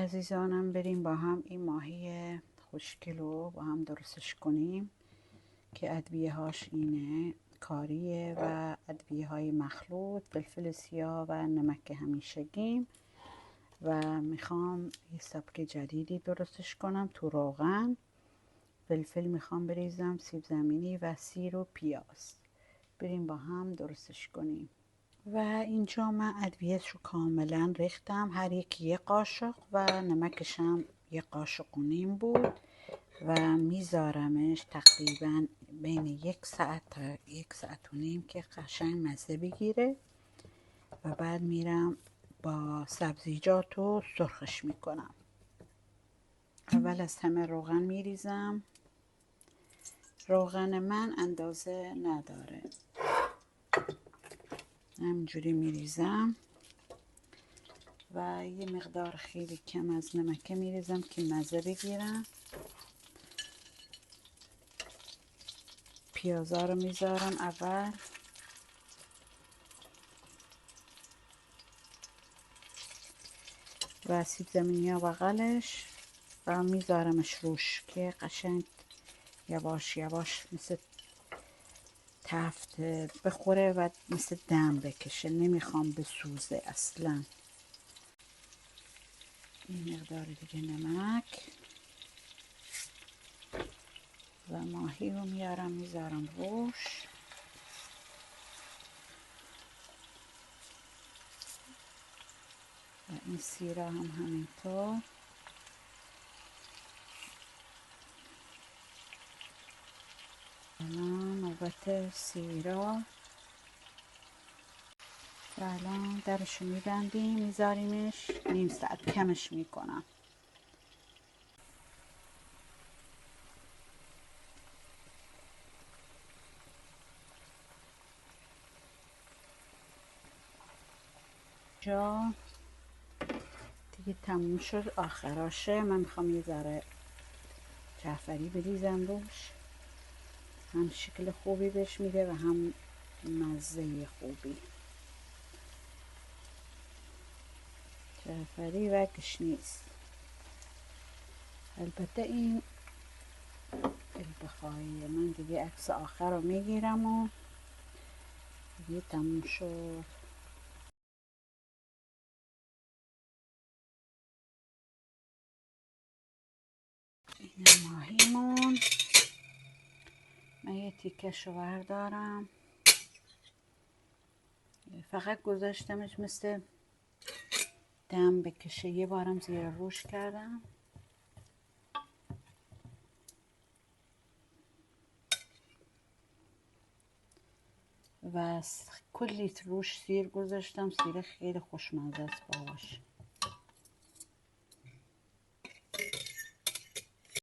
عزیزانم، بریم با هم این ماهی خوشگل رو با هم درستش کنیم که ادویه هاش اینه کاریه و ادویه های مخلوط، فلفل سیاه و نمک همیشگیم. و میخوام یه سبک جدیدی درستش کنم. تو روغن فلفل میخوام بریزم، سیب زمینی و سیر و پیاز. بریم با هم درستش کنیم. و اینجا من ادویهش رو کاملا ریختم، هر یکی یه قاشق و نمکشم یه قاشق و نیم بود و میذارمش تقریبا بین 1 ساعت تا 1 ساعت و نیم که قشنگ مزه بگیره و بعد میرم با سبزیجات رو سرخش میکنم. اول از همه روغن میریزم. روغن من اندازه نداره، همینجوری میریزم و یه مقدار خیلی کم از نمک میریزم که مزه بگیرم. پیازا رو میذارم اول و سیب زمینی ها بغلش و میذارمش روش که قشنگ یواش یواش مثل تفت بخوره و مثل دم بکشه. نمیخوام بسوزه اصلا. این مقدار دیگه نمک و ماهی رو میارم میذارم روش و این سیرا هم همینطور. الان نوبت سیرا و الان درشو میبندیم میذاریمش نیم ساعت، کمش میکنم. جا دیگه تموم شد، آخراشه. من میخوام یه ذره جعفری بریزم روش، هم شکل خوبی بهش میده و هم مزه خوبی. جعفری و گشنیز. البته این بخوای من دیگه عکس آخر رو میگیرم و دیگه تموم شد. این ماهیمون، من یه تیکش رو بردارم، فقط گذاشتمش مثل دم بکشه. یه بارم زیر روش کردم و کلی روش سیر گذاشتم. سیر خیلی خوشمزه است باهاش.